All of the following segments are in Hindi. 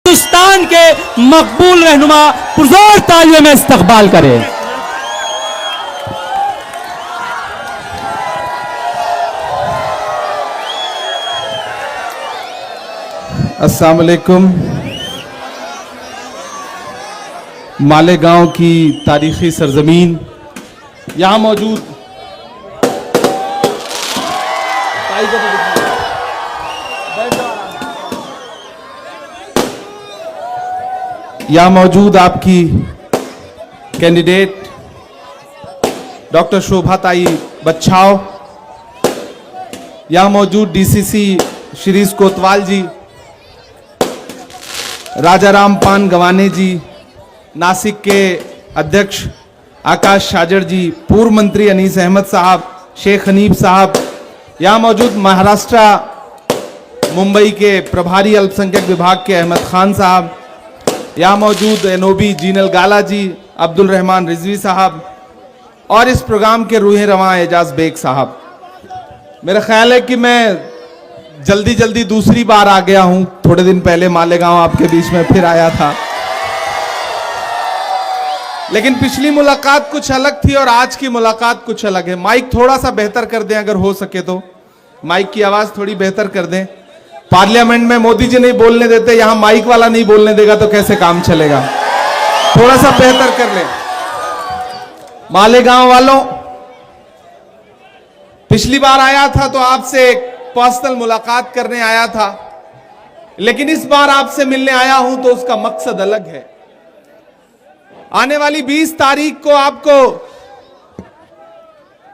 हिंदुस्तान के मकबूल रहनुमा पुरजोर तालियों में इस्तकबाल करें। अस्सलाम वालेकुम। मालेगांव की तारीखी सरजमीन, यहाँ मौजूद आपकी कैंडिडेट डॉक्टर शोभाताई बच्छाव, यहाँ मौजूद डीसीसी शिरीष कोतवाल जी, राजाराम पान गवाने जी, नासिक के अध्यक्ष आकाश शाजर जी, पूर्व मंत्री अनीस अहमद साहब, शेख हनीफ साहब, यहाँ मौजूद महाराष्ट्र मुंबई के प्रभारी अल्पसंख्यक विभाग के अहमद खान साहब, यहाँ मौजूद एनओबी जीनल गाला जी, अब्दुल रहमान रिजवी साहब और इस प्रोग्राम के रूहे रवां एजाज बेग साहब। मेरा ख्याल है कि मैं जल्दी दूसरी बार आ गया हूं। थोड़े दिन पहले मालेगांव आपके बीच में फिर आया था, लेकिन पिछली मुलाकात कुछ अलग थी और आज की मुलाकात कुछ अलग है। माइक थोड़ा सा बेहतर कर दें अगर हो सके तो, माइक की आवाज थोड़ी बेहतर कर दें। पार्लियामेंट में मोदी जी नहीं बोलने देते, यहां माइक वाला नहीं बोलने देगा तो कैसे काम चलेगा? थोड़ा सा बेहतर कर लें। मालेगांव वालों, पिछली बार आया था तो आपसे एक पर्सनल मुलाकात करने आया था, लेकिन इस बार आपसे मिलने आया हूं तो उसका मकसद अलग है। आने वाली 20 तारीख को आपको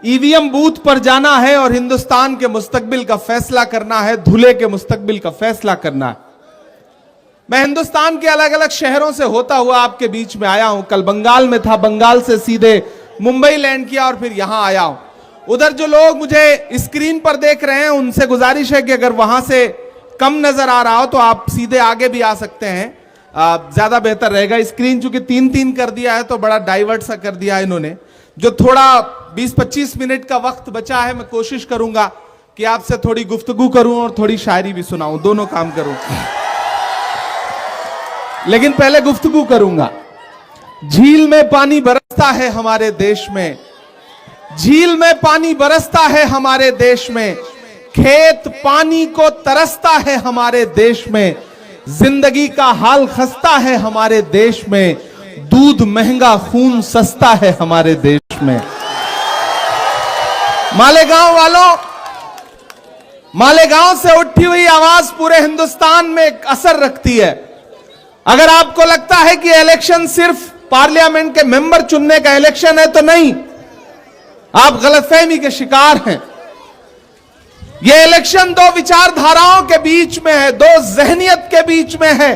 ईवीएम बूथ पर जाना है और हिंदुस्तान के मुस्तकबिल का फैसला करना है, धुले के मुस्तकबिल का फैसला करना है। मैं हिंदुस्तान के अलग अलग शहरों से होता हुआ आपके बीच में आया हूं। कल बंगाल में था, बंगाल से सीधे मुंबई लैंड किया और फिर यहां आया हूं। उधर जो लोग मुझे स्क्रीन पर देख रहे हैं उनसे गुजारिश है कि अगर वहां से कम नजर आ रहा हो तो आप सीधे आगे भी आ सकते हैं, ज्यादा बेहतर रहेगा। स्क्रीन चूंकि 3-3 कर दिया है तो बड़ा डाइवर्ट सा कर दिया है इन्होंने। जो थोड़ा 20-25 मिनट का वक्त बचा है, मैं कोशिश करूंगा कि आपसे थोड़ी गुफ्तगू करूं और थोड़ी शायरी भी सुनाऊं, दोनों काम करूं, लेकिन पहले गुफ्तगू करूंगा। झील में पानी बरसता है हमारे देश में, झील में पानी बरसता है हमारे देश में, खेत पानी को तरसता है हमारे देश में, जिंदगी का हाल खस्ता है हमारे देश में, दूध महंगा खून सस्ता है हमारे देश में। मालेगांव वालों, मालेगांव से उठी हुई आवाज पूरे हिंदुस्तान में एक असर रखती है। अगर आपको लगता है कि इलेक्शन सिर्फ पार्लियामेंट के मेंबर चुनने का इलेक्शन है तो नहीं, आप गलतफहमी के शिकार हैं। यह इलेक्शन दो विचारधाराओं के बीच में है, दो जहनियत के बीच में है।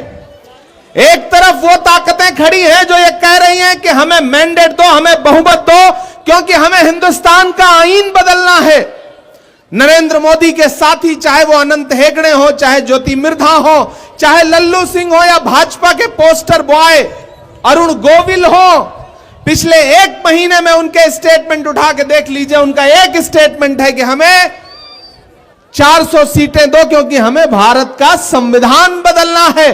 एक तरफ वो ताकतें खड़ी हैं जो ये कह रही हैं कि हमें मैंडेट दो, हमें बहुमत दो, क्योंकि हमें हिंदुस्तान का आईन बदलना है। नरेंद्र मोदी के साथी, चाहे वो अनंत हेगड़े हो, चाहे ज्योति मिर्धा हो, चाहे लल्लू सिंह हो या भाजपा के पोस्टर बॉय अरुण गोविल हो, पिछले 1 महीने में उनके स्टेटमेंट उठा के देख लीजिए। उनका एक स्टेटमेंट है कि हमें 400 सीटें दो क्योंकि हमें भारत का संविधान बदलना है।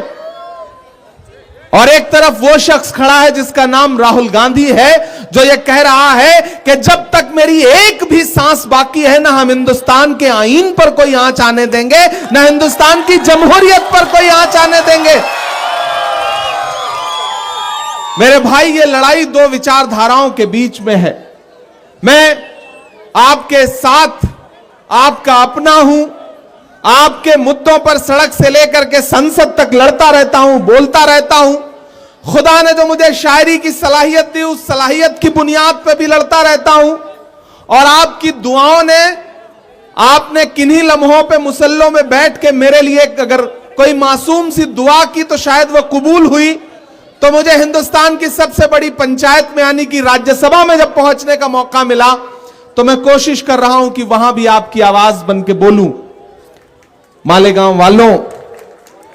और एक तरफ वो शख्स खड़ा है जिसका नाम राहुल गांधी है, जो ये कह रहा है कि जब तक मेरी एक भी सांस बाकी है ना हम हिंदुस्तान के आईन पर कोई आंच आने देंगे, ना हिंदुस्तान की जमहूरियत पर कोई आंच आने देंगे। मेरे भाई, ये लड़ाई दो विचारधाराओं के बीच में है। मैं आपके साथ आपका अपना हूं, आपके मुद्दों पर सड़क से लेकर के संसद तक लड़ता रहता हूं, बोलता रहता हूं। खुदा ने जो मुझे शायरी की सलाहियत दी, उस सलाहियत की बुनियाद पर भी लड़ता रहता हूं। और आपकी दुआओं ने, आपने किन्हीं लम्हों पे मुसल्लों में बैठ के मेरे लिए अगर कोई मासूम सी दुआ की तो शायद वो कबूल हुई। तो मुझे हिंदुस्तान की सबसे बड़ी पंचायत में यानी कि राज्यसभा में जब पहुंचने का मौका मिला तो मैं कोशिश कर रहा हूं कि वहां भी आपकी आवाज बन के बोलूं। मालेगांव वालों,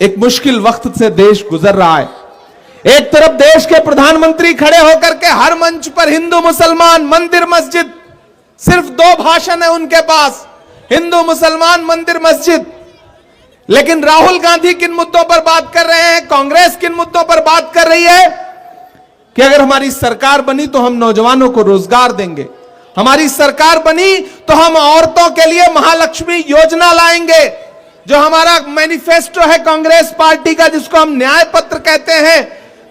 एक मुश्किल वक्त से देश गुजर रहा है। एक तरफ देश के प्रधानमंत्री खड़े होकर के हर मंच पर हिंदू मुसलमान मंदिर मस्जिद, सिर्फ 2 भाषण है उनके पास, हिंदू मुसलमान मंदिर मस्जिद। लेकिन राहुल गांधी किन मुद्दों पर बात कर रहे हैं? कांग्रेस किन मुद्दों पर बात कर रही है कि अगर हमारी सरकार बनी तो हम नौजवानों को रोजगार देंगे, हमारी सरकार बनी तो हम औरतों के लिए महालक्ष्मी योजना लाएंगे। जो हमारा मैनिफेस्टो है कांग्रेस पार्टी का, जिसको हम न्याय पत्र कहते हैं,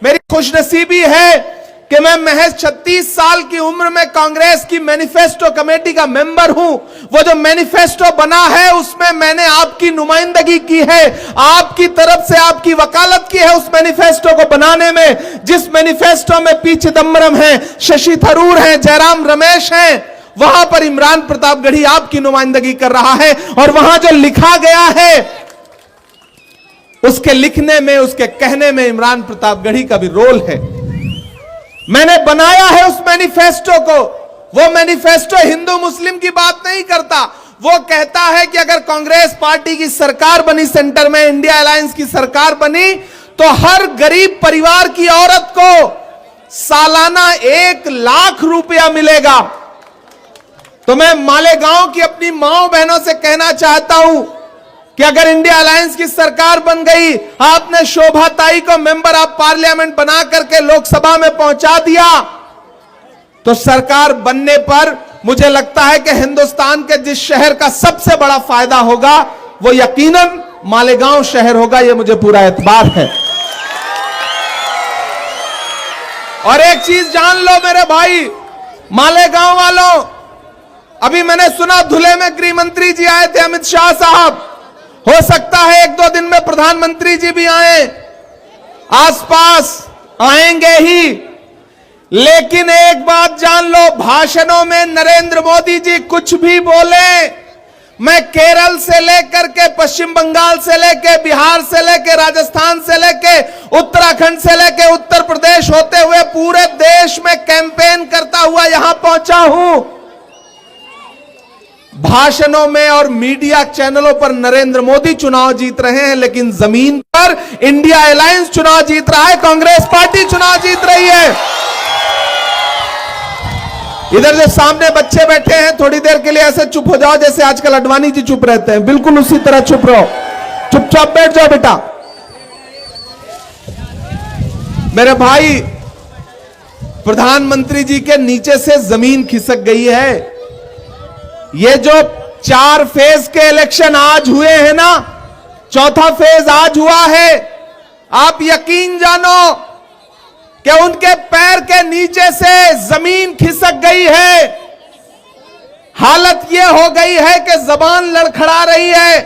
मेरी खुशनसीबी है कि मैं महज 36 साल की उम्र में कांग्रेस की मैनिफेस्टो कमेटी का मेंबर हूं। वो जो मैनिफेस्टो बना है उसमें मैंने आपकी नुमाइंदगी की है, आपकी तरफ से आपकी वकालत की है उस मैनिफेस्टो को बनाने में। जिस मैनिफेस्टो में पी चिदंबरम है, शशि थरूर है, जयराम रमेश है, वहां पर इमरान प्रतापगढ़ी आपकी नुमाइंदगी कर रहा है। और वहां जो लिखा गया है उसके लिखने में, उसके कहने में इमरान प्रतापगढ़ी का भी रोल है। मैंने बनाया है उस मैनिफेस्टो को। वो मैनिफेस्टो हिंदू मुस्लिम की बात नहीं करता, वो कहता है कि अगर कांग्रेस पार्टी की सरकार बनी, सेंटर में इंडिया अलायंस की सरकार बनी, तो हर गरीब परिवार की औरत को सालाना 1 लाख रुपया मिलेगा। तो मैं मालेगांव की अपनी माओ बहनों से कहना चाहता हूं कि अगर इंडिया अलायंस की सरकार बन गई, आपने शोभा ताई को मेंबर ऑफ पार्लियामेंट बना करके लोकसभा में पहुंचा दिया, तो सरकार बनने पर मुझे लगता है कि हिंदुस्तान के जिस शहर का सबसे बड़ा फायदा होगा वो यकीनन मालेगांव शहर होगा। यह मुझे पूरा एतबार है। और एक चीज जान लो मेरे भाई मालेगांव वालों, अभी मैंने सुना धुले में गृह मंत्री जी आए थे, अमित शाह साहब। हो सकता है 1-2 दिन में प्रधानमंत्री जी भी आए, आसपास आएंगे ही। लेकिन एक बात जान लो, भाषणों में नरेंद्र मोदी जी कुछ भी बोले, मैं केरल से लेकर के पश्चिम बंगाल से लेके बिहार से लेके राजस्थान से लेके उत्तराखंड से लेके उत्तर प्रदेश होते हुए पूरे देश में कैंपेन करता हुआ यहां पहुंचा हूं। भाषणों में और मीडिया चैनलों पर नरेंद्र मोदी चुनाव जीत रहे हैं, लेकिन जमीन पर इंडिया अलायंस चुनाव जीत रहा है, कांग्रेस पार्टी चुनाव जीत रही है। इधर जो सामने बच्चे बैठे हैं, थोड़ी देर के लिए ऐसे चुप हो जाओ जैसे आजकल अडवाणी जी चुप रहते हैं, बिल्कुल उसी तरह चुप रहो, चुपचाप बैठ जाओ बेटा। मेरे भाई, प्रधानमंत्री जी के नीचे से जमीन खिसक गई है। ये जो 4 फेज के इलेक्शन आज हुए हैं ना, 4था फेज आज हुआ है, आप यकीन जानो कि उनके पैर के नीचे से जमीन खिसक गई है। हालत यह हो गई है कि जबान लड़खड़ा रही है।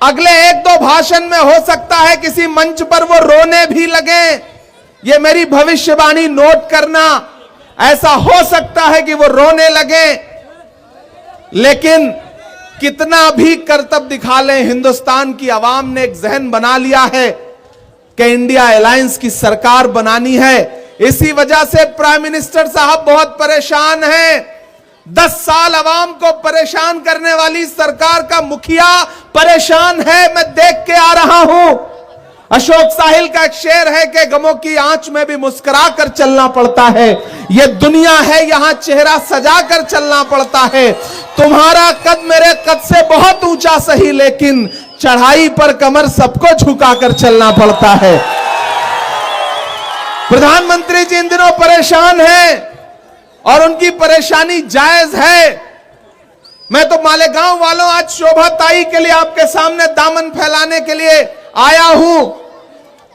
अगले 1-2 भाषण में हो सकता है किसी मंच पर वो रोने भी लगे। ये मेरी भविष्यवाणी नोट करना, ऐसा हो सकता है कि वो रोने लगे। लेकिन कितना भी करतब दिखा लें, हिंदुस्तान की आवाम ने एक जहन बना लिया है कि इंडिया अलायंस की सरकार बनानी है। इसी वजह से प्राइम मिनिस्टर साहब बहुत परेशान हैं। 10 साल आवाम को परेशान करने वाली सरकार का मुखिया परेशान है, मैं देख के आ रहा हूं। अशोक साहिल का एक शेर है कि गमों की आंच में भी मुस्कुरा कर चलना पड़ता है। यह दुनिया है, यहां चेहरा सजा कर चलना पड़ता है। तुम्हारा कद मेरे कद से बहुत ऊंचा सही, लेकिन चढ़ाई पर कमर सबको झुकाकर चलना पड़ता है। प्रधानमंत्री जी इन दिनों परेशान हैं और उनकी परेशानी जायज है। मैं तो मालेगांव वालों आज शोभा ताई के लिए आपके सामने दामन फैलाने के लिए आया हूं,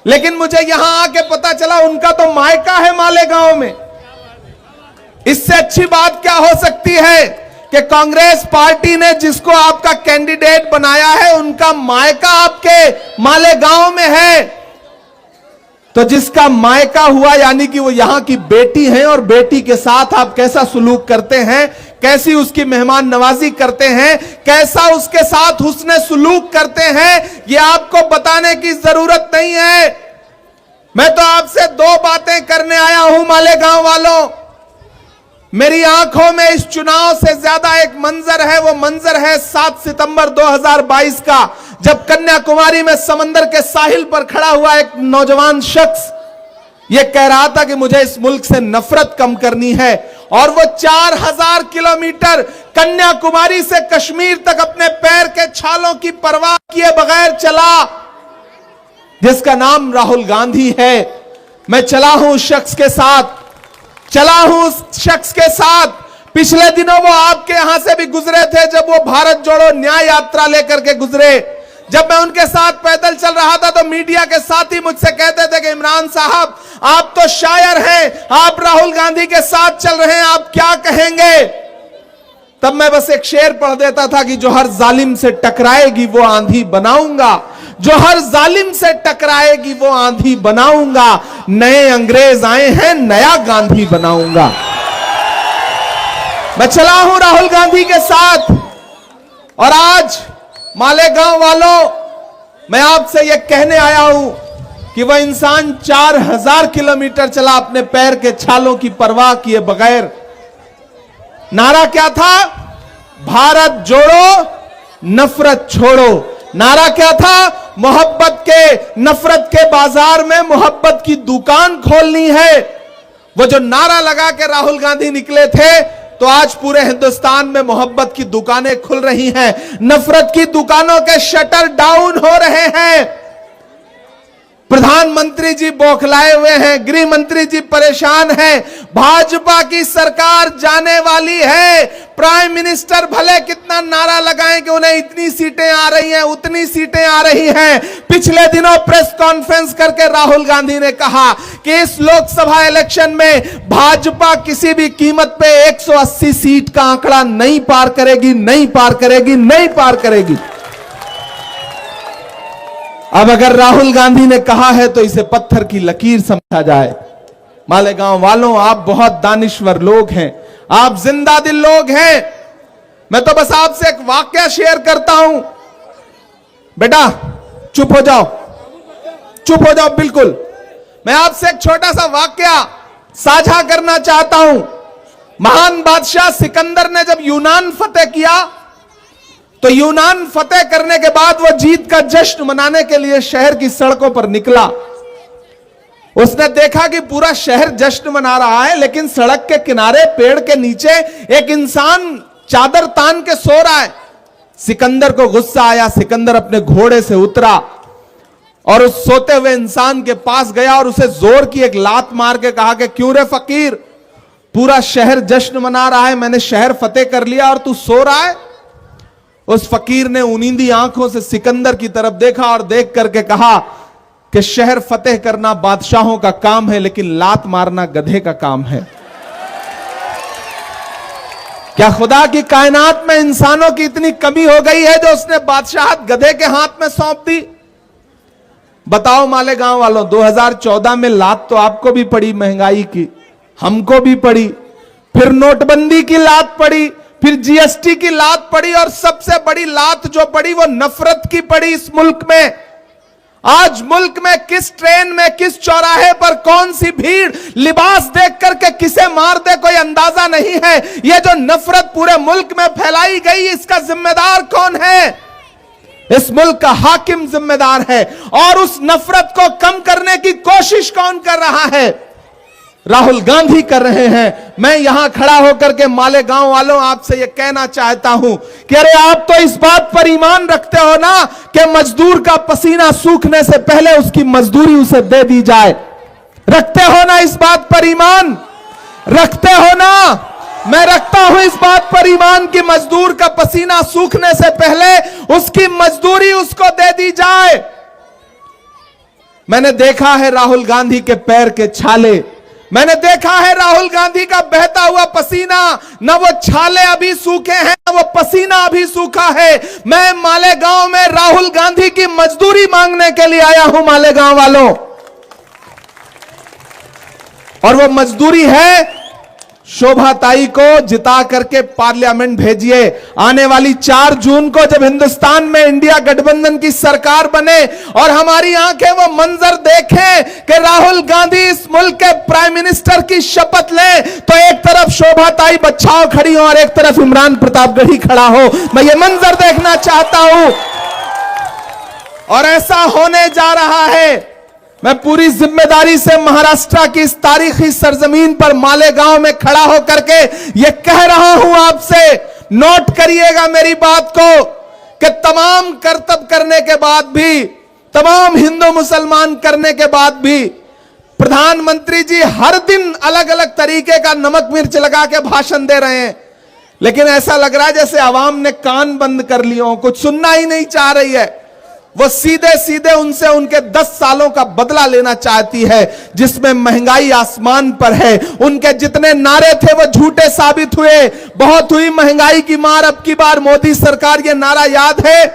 लेकिन मुझे यहां आके पता चला उनका तो मायका है मालेगांव में। इससे अच्छी बात क्या हो सकती है कि कांग्रेस पार्टी ने जिसको आपका कैंडिडेट बनाया है उनका मायका आपके मालेगांव में है। तो जिसका मायका हुआ यानी कि वो यहां की बेटी है, और बेटी के साथ आप कैसा सुलूक करते हैं, कैसी उसकी मेहमान नवाजी करते हैं, कैसा उसके साथ हुस्न सुलूक करते हैं, ये आपको बताने की जरूरत नहीं है। मैं तो आपसे 2 बातें करने आया हूं मालेगांव वालों। मेरी आंखों में इस चुनाव से ज्यादा एक मंजर है, वो मंजर है 7 सितंबर 2022 का, जब कन्याकुमारी में समंदर के साहिल पर खड़ा हुआ एक नौजवान शख्स यह कह रहा था कि मुझे इस मुल्क से नफरत कम करनी है, और वो 4000 किलोमीटर कन्याकुमारी से कश्मीर तक अपने पैर के छालों की परवाह किए बगैर चला। जिसका नाम राहुल गांधी है। मैं चला हूं उस शख्स के साथ, पिछले दिनों वो आपके यहां से भी गुजरे थे, जब वो भारत जोड़ो न्याय यात्रा लेकर के गुजरे। जब मैं उनके साथ पैदल चल रहा था तो मीडिया के साथी मुझसे कहते थे कि इमरान साहब आप तो शायर हैं, आप राहुल गांधी के साथ चल रहे हैं, आप क्या कहेंगे? तब मैं बस एक शेर पढ़ देता था कि जो हर जालिम से टकराएगी वो आंधी बनाऊंगा, जो हर जालिम से टकराएगी वो आंधी बनाऊंगा, नए अंग्रेज आए हैं नया गांधी बनाऊंगा। मैं चला हूं राहुल गांधी के साथ। और आज मालेगांव वालों, मैं आपसे यह कहने आया हूं कि वह इंसान 4000 किलोमीटर चला अपने पैर के छालों की परवाह किए बगैर। नारा क्या था? भारत जोड़ो नफरत छोड़ो। नारा क्या था? मोहब्बत के, नफरत के बाजार में मोहब्बत की दुकान खोलनी है। वो जो नारा लगा के राहुल गांधी निकले थे, तो आज पूरे हिंदुस्तान में मोहब्बत की दुकानें खुल रही हैं, नफरत की दुकानों के शटर डाउन हो रहे हैं। प्रधानमंत्री जी बौखलाए हुए हैं, गृह मंत्री जी परेशान हैं, भाजपा की सरकार जाने वाली है। प्राइम मिनिस्टर भले कितना नारा लगाएं कि उन्हें इतनी सीटें आ रही हैं, उतनी सीटें आ रही हैं। पिछले दिनों प्रेस कॉन्फ्रेंस करके राहुल गांधी ने कहा कि इस लोकसभा इलेक्शन में भाजपा किसी भी कीमत पे 180 सीट का आंकड़ा नहीं पार करेगी, नहीं पार करेगी, नहीं पार करेगी। अब अगर राहुल गांधी ने कहा है तो इसे पत्थर की लकीर समझा जाए। मालेगांव वालों, आप बहुत दानिश्वर लोग हैं, आप जिंदा दिल लोग हैं। मैं तो बस आपसे एक वाकया शेयर करता हूं। बेटा चुप हो जाओ, चुप हो जाओ बिल्कुल। मैं आपसे एक छोटा सा वाकया साझा करना चाहता हूं। महान बादशाह सिकंदर ने जब यूनान फतेह किया, तो यूनान फतेह करने के बाद वो जीत का जश्न मनाने के लिए शहर की सड़कों पर निकला। उसने देखा कि पूरा शहर जश्न मना रहा है, लेकिन सड़क के किनारे पेड़ के नीचे एक इंसान चादर तान के सो रहा है। सिकंदर को गुस्सा आया। सिकंदर अपने घोड़े से उतरा और उस सोते हुए इंसान के पास गया और उसे जोर की एक लात मार के कहा कि क्यों रे फकीर, पूरा शहर जश्न मना रहा है, मैंने शहर फतेह कर लिया और तू सो रहा है। उस फकीर ने उनींदी आंखों से सिकंदर की तरफ देखा और देख करके कहा कि शहर फतेह करना बादशाहों का काम है, लेकिन लात मारना गधे का काम है। क्या खुदा की कायनात में इंसानों की इतनी कमी हो गई है जो उसने बादशाहत गधे के हाथ में सौंप दी? बताओ मालेगांव वालों, 2014 में लात तो आपको भी पड़ी महंगाई की, हमको भी पड़ी, फिर नोटबंदी की लात पड़ी, फिर जीएसटी की लात पड़ी, और सबसे बड़ी लात जो पड़ी वो नफरत की पड़ी इस मुल्क में। आज मुल्क में किस ट्रेन में, किस चौराहे पर कौन सी भीड़ लिबास देख करके किसे मार दे कोई अंदाजा नहीं है। ये जो नफरत पूरे मुल्क में फैलाई गई, इसका जिम्मेदार कौन है? इस मुल्क का हाकिम जिम्मेदार है। और उस नफरत को कम करने की कोशिश कौन कर रहा है? राहुल गांधी कर रहे हैं। मैं यहां खड़ा होकर के मालेगांव वालों आपसे यह कहना चाहता हूं कि अरे आप तो इस बात पर ईमान रखते हो ना कि मजदूर का पसीना सूखने से पहले उसकी मजदूरी उसे दे दी जाए। रखते हो ना इस बात पर ईमान? रखते हो ना? मैं रखता हूं इस बात पर ईमान कि मजदूर का पसीना सूखने से पहले उसकी मजदूरी उसको दे दी जाए। मैंने देखा है राहुल गांधी के पैर के छाले, मैंने देखा है राहुल गांधी का बहता हुआ पसीना। न वो छाले अभी सूखे हैं, न वो पसीना अभी सूखा है। मैं मालेगांव में राहुल गांधी की मजदूरी मांगने के लिए आया हूं मालेगांव वालों। और वो मजदूरी है, शोभा ताई को जिता करके पार्लियामेंट भेजिए। आने वाली 4 जून को जब हिंदुस्तान में इंडिया गठबंधन की सरकार बने और हमारी आंखें वो मंजर देखें कि राहुल गांधी इस मुल्क के प्राइम मिनिस्टर की शपथ ले, तो एक तरफ शोभा ताई बच्चाओ खड़ी हो और एक तरफ इमरान प्रतापगढ़ी खड़ा हो। मैं ये मंजर देखना चाहता हूं और ऐसा होने जा रहा है। मैं पूरी जिम्मेदारी से महाराष्ट्र की इस तारीखी सरजमीन पर मालेगांव में खड़ा होकर के यह कह रहा हूं आपसे, नोट करिएगा मेरी बात को, कि तमाम करतब करने के बाद भी तमाम हिंदू मुसलमान करने के बाद भी प्रधानमंत्री जी हर दिन अलग अलग तरीके का नमक मिर्च लगा के भाषण दे रहे हैं, लेकिन ऐसा लग रहा है जैसे आवाम ने कान बंद कर लिए हो, कुछ सुनना ही नहीं चाह रही है। वो सीधे सीधे उनसे उनके 10 सालों का बदला लेना चाहती है, जिसमें महंगाई आसमान पर है। उनके जितने नारे थे वो झूठे साबित हुए। बहुत हुई महंगाई की मार, अब की बार मोदी सरकार, ये नारा याद है?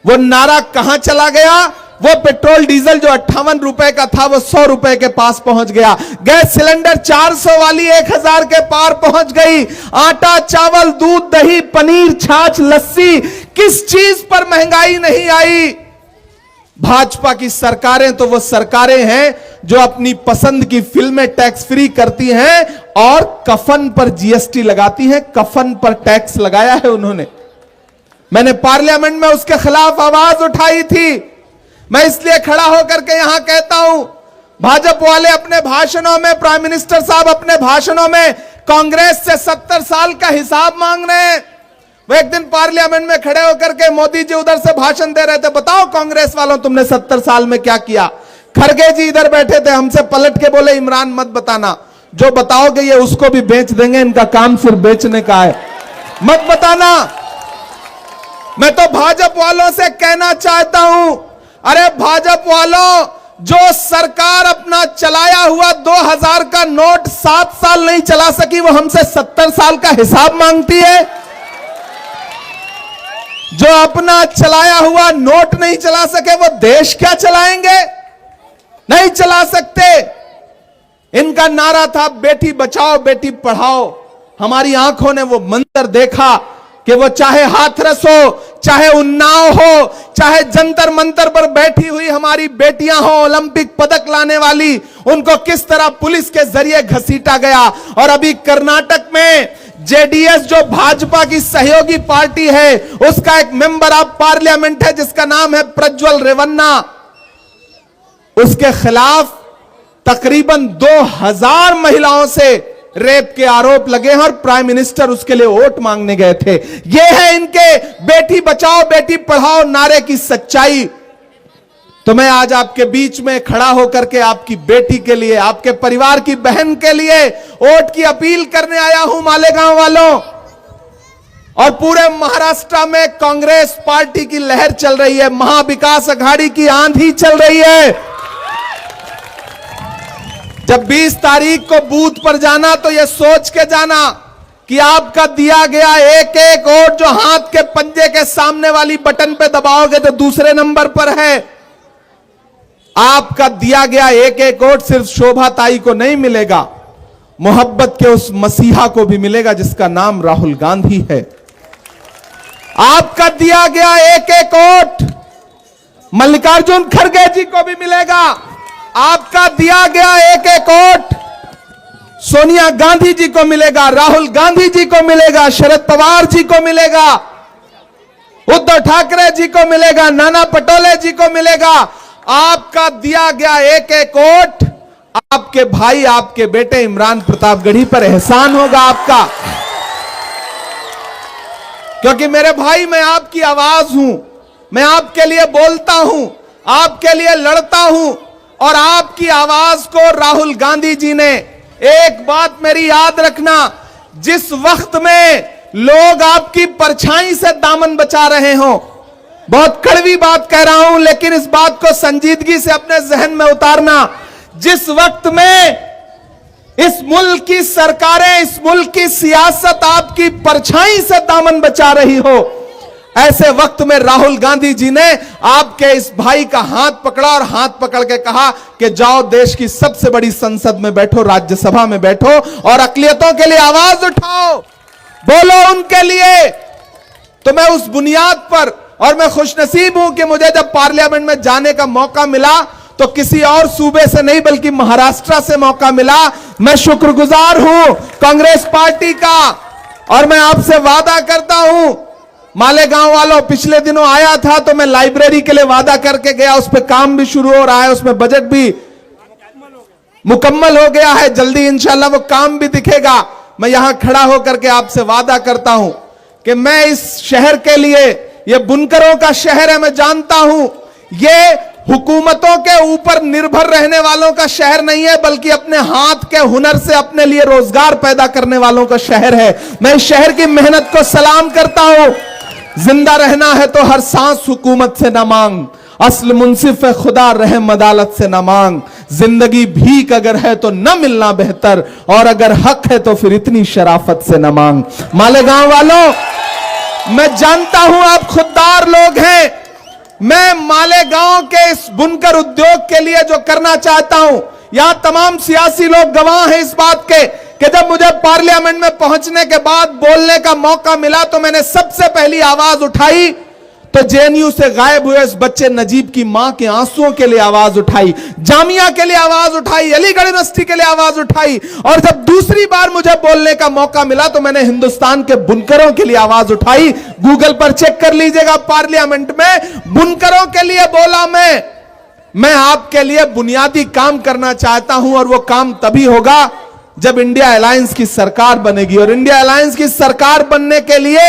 वो नारा कहां चला गया? वो पेट्रोल डीजल जो 58 रुपए का था वो 100 रुपए के पास पहुंच गया। गैस सिलेंडर 400 वाली 1000 के पार पहुंच गई। आटा, चावल, दूध, दही, पनीर, छाछ, लस्सी, किस चीज पर महंगाई नहीं आई? भाजपा की सरकारें तो वो सरकारें हैं जो अपनी पसंद की फिल्में टैक्स फ्री करती हैं और कफन पर जीएसटी लगाती हैं। कफन पर टैक्स लगाया है उन्होंने। मैंने पार्लियामेंट में उसके खिलाफ आवाज उठाई थी। मैं इसलिए खड़ा होकर के यहां कहता हूं, भाजपा वाले अपने भाषणों में, प्राइम मिनिस्टर साहब अपने भाषणों में कांग्रेस से 70 साल का हिसाब मांग रहे हैं। वो एक दिन पार्लियामेंट में खड़े होकर के मोदी जी उधर से भाषण दे रहे थे, बताओ कांग्रेस वालों तुमने 70 साल में क्या किया? खड़गे जी इधर बैठे थे, हमसे पलट के बोले इमरान मत बताना, जो बताओगे ये उसको भी बेच देंगे, इनका काम सिर्फ बेचने का है, मत बताना। मैं तो भाजपा वालों से कहना चाहता हूं, अरे भाजपा वालों, जो सरकार अपना चलाया हुआ 2000 का नोट 7 साल नहीं चला सकी, वो हमसे 70 साल का हिसाब मांगती है। जो अपना चलाया हुआ नोट नहीं चला सके वो देश क्या चलाएंगे? नहीं चला सकते। इनका नारा था बेटी बचाओ बेटी पढ़ाओ। हमारी आंखों ने वो मंजर देखा कि वो चाहे हाथरस हो, चाहे उन्नाव हो, चाहे जंतर मंतर पर बैठी हुई हमारी बेटियां हो, ओलंपिक पदक लाने वाली, उनको किस तरह पुलिस के जरिए घसीटा गया। और अभी कर्नाटक में जेडीएस जो भाजपा की सहयोगी पार्टी है, उसका एक मेंबर ऑफ पार्लियामेंट है जिसका नाम है प्रज्वल रेवन्ना, उसके खिलाफ तकरीबन 2000 महिलाओं से रेप के आरोप लगे हैं और प्राइम मिनिस्टर उसके लिए वोट मांगने गए थे। यह है इनके बेटी बचाओ बेटी पढ़ाओ नारे की सच्चाई। तो मैं आज आपके बीच में खड़ा होकर के आपकी बेटी के लिए, आपके परिवार की बहन के लिए वोट की अपील करने आया हूं मालेगांव वालों। और पूरे महाराष्ट्र में कांग्रेस पार्टी की लहर चल रही है, महाविकास अघाड़ी की आंधी चल रही है। जब 20 तारीख को बूथ पर जाना तो यह सोच के जाना कि आपका दिया गया एक एक वोट जो हाथ के पंजे के सामने वाली बटन पे दबाओगे तो दूसरे नंबर पर है। आपका दिया गया एक एक वोट सिर्फ शोभा ताई को नहीं मिलेगा, मोहब्बत के उस मसीहा को भी मिलेगा जिसका नाम राहुल गांधी है। आपका दिया गया एक एक वोट मल्लिकार्जुन खड़गे जी को भी मिलेगा। आपका दिया गया एक एक वोट सोनिया गांधी जी को मिलेगा, राहुल गांधी जी को मिलेगा, शरद पवार जी को मिलेगा, उद्धव ठाकरे जी को मिलेगा, नाना पटोले जी को मिलेगा। आपका दिया गया एक एक वोट आपके भाई, आपके बेटे इमरान प्रतापगढ़ी पर एहसान होगा आपका। क्योंकि मेरे भाई, मैं आपकी आवाज हूं, मैं आपके लिए बोलता हूं, आपके लिए लड़ता हूं। और आपकी आवाज को राहुल गांधी जी ने, एक बात मेरी याद रखना, जिस वक्त में लोग आपकी परछाई से दामन बचा रहे हो, बहुत कड़वी बात कह रहा हूं लेकिन इस बात को संजीदगी से अपने जहन में उतारना, जिस वक्त में इस मुल्क की सरकारें, इस मुल्क की सियासत आपकी परछाई से दामन बचा रही हो, ऐसे वक्त में राहुल गांधी जी ने आपके इस भाई का हाथ पकड़ा और हाथ पकड़ के कहा कि जाओ देश की सबसे बड़ी संसद में बैठो, राज्यसभा में बैठो और अकलियतों के लिए आवाज उठाओ, बोलो उनके लिए। तो मैं उस बुनियाद पर, और मैं खुशनसीब हूं कि मुझे जब पार्लियामेंट में जाने का मौका मिला तो किसी और सूबे से नहीं बल्कि महाराष्ट्र से मौका मिला। मैं शुक्रगुजार हूं कांग्रेस पार्टी का। और मैं आपसे वादा करता हूं, मालेगांव वालों, पिछले दिनों आया था तो मैं लाइब्रेरी के लिए वादा करके गया, उस पर काम भी शुरू हो रहा है, उसमें बजट भी मुकम्मल हो गया है, जल्दी इंशाल्लाह वो काम भी दिखेगा। मैं यहां खड़ा होकर के आपसे वादा करता हूं कि मैं इस शहर के लिए, ये बुनकरों का शहर है, मैं जानता हूं ये हुकूमतों के ऊपर निर्भर रहने वालों का शहर नहीं है, बल्कि अपने हाथ के हुनर से अपने लिए रोजगार पैदा करने वालों का शहर है। मैं इस शहर की मेहनत को सलाम करता हूं। जिंदा रहना है तो हर सांस हुकूमत से न मांग, असल मुंसिफ खुदा रहम अदालत से न मांग। जिंदगी भीख अगर है तो न मिलना बेहतर, और अगर हक है तो फिर इतनी शराफत से न मांग। मालेगांव वालों, मैं जानता हूं आप खुददार लोग हैं। मैं मालेगांव के इस बुनकर उद्योग के लिए जो करना चाहता हूं, यहां तमाम सियासी लोग गवाह हैं इस बात के कि जब मुझे पार्लियामेंट में पहुंचने के बाद बोलने का मौका मिला तो मैंने सबसे पहली आवाज उठाई तो जेएनयू से गायब हुए इस बच्चे नजीब की मां के आंसुओं के लिए आवाज उठाई, जामिया के लिए आवाज उठाई, अलीगढ़ यूनिवर्सिटी के लिए आवाज उठाई। और जब दूसरी बार मुझे बोलने का मौका मिला तो मैंने हिंदुस्तान के बुनकरों के लिए आवाज उठाई। गूगल पर चेक कर लीजिएगा, पार्लियामेंट में बुनकरों के लिए बोला मैं आपके लिए बुनियादी काम करना चाहता हूं, और वो काम तभी होगा जब इंडिया अलायंस की सरकार बनेगी। और इंडिया अलायंस की सरकार बनने के लिए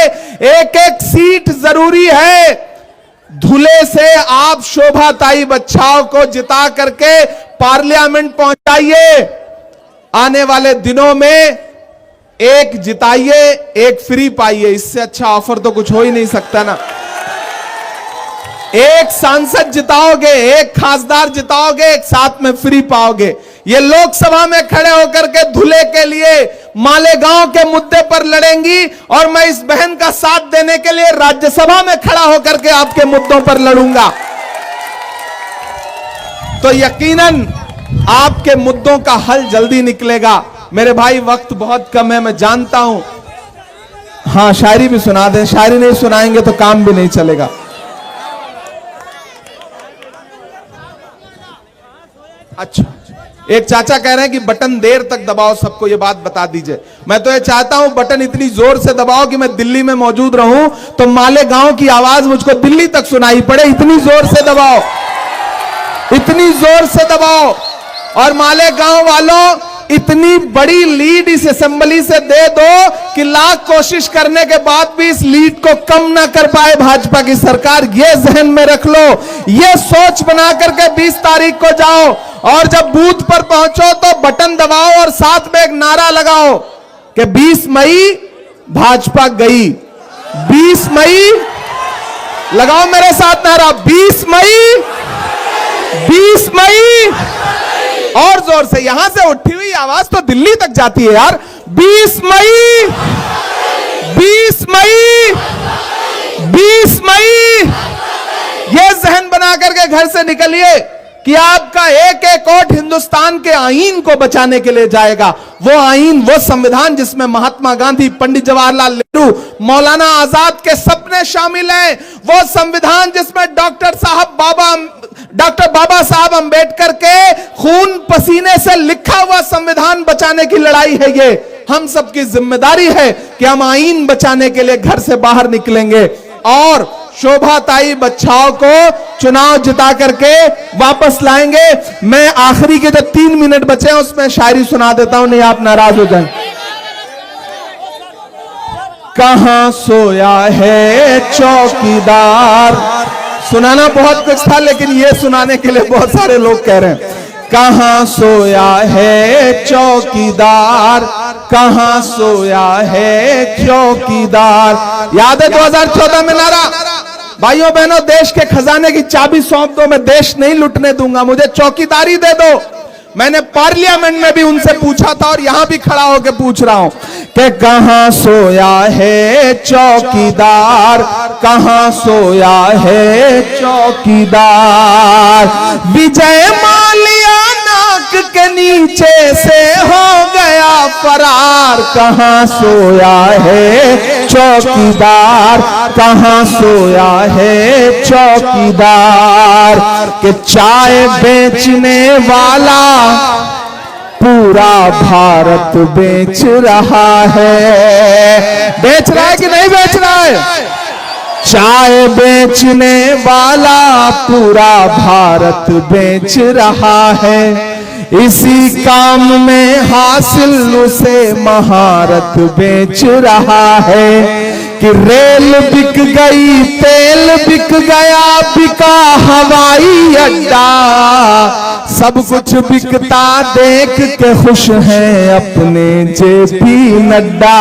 एक एक सीट जरूरी है। धुले से आप शोभाताई बच्चाओं को जिता करके पार्लियामेंट पहुंचाइए। आने वाले दिनों में एक जिताइए, एक फ्री पाइए। इससे अच्छा ऑफर तो कुछ हो ही नहीं सकता ना। एक सांसद जिताओगे, एक खासदार जिताओगे, एक साथ में फ्री पाओगे। ये लोकसभा में खड़े होकर के धुले के लिए मालेगांव के मुद्दे पर लड़ेंगी, और मैं इस बहन का साथ देने के लिए राज्यसभा में खड़ा होकर के आपके मुद्दों पर लड़ूंगा। तो यकीनन आपके मुद्दों का हल जल्दी निकलेगा। मेरे भाई, वक्त बहुत कम है, मैं जानता हूं। हां, शायरी भी सुना दें। शायरी नहीं सुनाएंगे तो काम भी नहीं चलेगा। अच्छा, एक चाचा कह रहे हैं कि बटन देर तक दबाओ, सबको ये बात बता दीजिए। मैं तो ये चाहता हूं बटन इतनी जोर से दबाओ कि मैं दिल्ली में मौजूद रहूं तो मालेगांव की आवाज मुझको दिल्ली तक सुनाई पड़े। इतनी जोर से दबाओ, इतनी जोर से दबाओ। और मालेगांव वालों, इतनी बड़ी लीड इस असेंबली से दे दो कि लाख कोशिश करने के बाद भी इस लीड को कम ना कर पाए भाजपा की सरकार। ये जहन में रख लो, ये सोच बना करके 20 तारीख को जाओ, और जब बूथ पर पहुंचो तो बटन दबाओ और साथ में एक नारा लगाओ कि 20 मई भाजपा गई। 20 मई, लगाओ मेरे साथ नारा, 20 मई, 20 मई। और जोर से, यहां से उठी हुई आवाज तो दिल्ली तक जाती है यार। 20 मई, 20 मई, 20 मई। ये जहन बना करके घर से निकलिए कि आपका एक एक वोट हिंदुस्तान के आईन को बचाने के लिए जाएगा। वो आईन, वो संविधान जिसमें महात्मा गांधी, पंडित जवाहरलाल नेहरू, मौलाना आजाद के सपने शामिल हैं। वो संविधान जिसमें डॉक्टर बाबा साहब अंबेडकर के खून पसीने से लिखा हुआ संविधान बचाने की लड़ाई है। ये हम सबकी जिम्मेदारी है कि हम आईन बचाने के लिए घर से बाहर निकलेंगे और शोभाताई बच्चाओं को चुनाव जिता करके वापस लाएंगे। मैं आखिरी के जो 3 मिनट बचे हैं उसमें शायरी सुना देता हूं, नहीं आप नाराज हो जाएं। कहां सोया है चौकीदार। सुनाना बहुत कुछ था, लेकिन ये सुनाने के लिए बहुत सारे लोग कह रहे हैं। कहां सोया है चौकीदार, कहां सोया है चौकीदार। याद है 2014 में नारा, भाइयों बहनों, देश के खजाने की चाबी सौंप दो, मैं देश नहीं लुटने दूंगा, मुझे चौकीदारी दे दो। मैंने पार्लियामेंट में भी उनसे पूछा था और यहां भी खड़ा होकर पूछ रहा हूं कि कहां सोया है चौकीदार, कहां सोया है चौकीदार। विजय माल्या नाक के नीचे से हो गया फरार। कहां सोया है चौकीदार, कहां सोया है चौकीदार। कि चाय बेचने वाला पूरा भारत बेच रहा है। बेच रहा है कि नहीं बेच रहा है? चाय बेचने वाला पूरा भारत बेच रहा है। इसी काम में हासिल उसे महारत बेच रहा है। कि रेल बिक गई, तेल बिक गया, बिका हवाई अड्डा, सब कुछ बिकता देख के खुश हैं अपने जेपी नड्डा।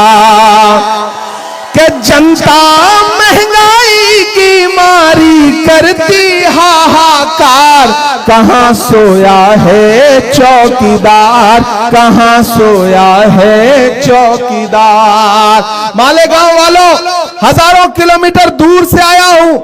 कि जनता महंगाई की मारी करती हाहाकार, कहां सोया है चौकीदार, कहां सोया है चौकीदार। मालेगांव वालों, हजारों किलोमीटर दूर से आया हूं,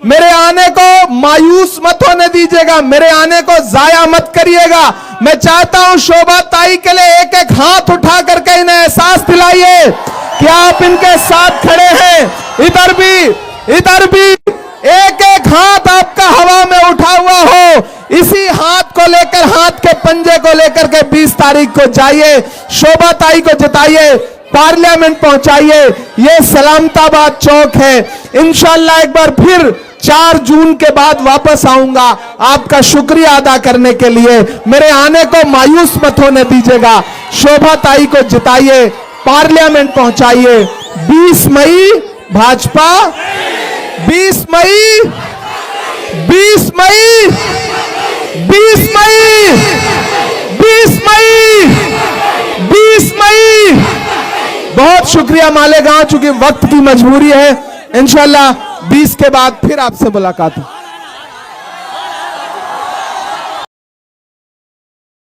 मेरे आने को मायूस मत होने दीजिएगा, मेरे आने को जाया मत करिएगा। मैं चाहता हूं शोभा ताई के लिए एक एक हाथ उठा करके इन्हें एहसास दिलाइए कि आप इनके साथ खड़े हैं। इधर भी एक एक हाथ आपका हवा में उठा हुआ हो, इसी हाथ को लेकर, हाथ के पंजे को लेकर के 20 तारीख को जाइए, शोभा ताई को जिताइए, पार्लियामेंट पहुंचाइए। ये सलामताबाद चौक है। इंशाल्लाह एक बार फिर 4 जून के बाद वापस आऊंगा आपका शुक्रिया अदा करने के लिए। मेरे आने को मायूस मत होने दीजिएगा। शोभा ताई को जिताइए, पार्लियामेंट पहुंचाइए। 20 मई भाजपा, 20 मई, 20 मई, 20 मई, 20 मई, 20 मई। बहुत शुक्रिया मालेगांव, चूंकि वक्त की मजबूरी है। इंशाल्लाह 20 के बाद फिर आपसे मुलाकात हो।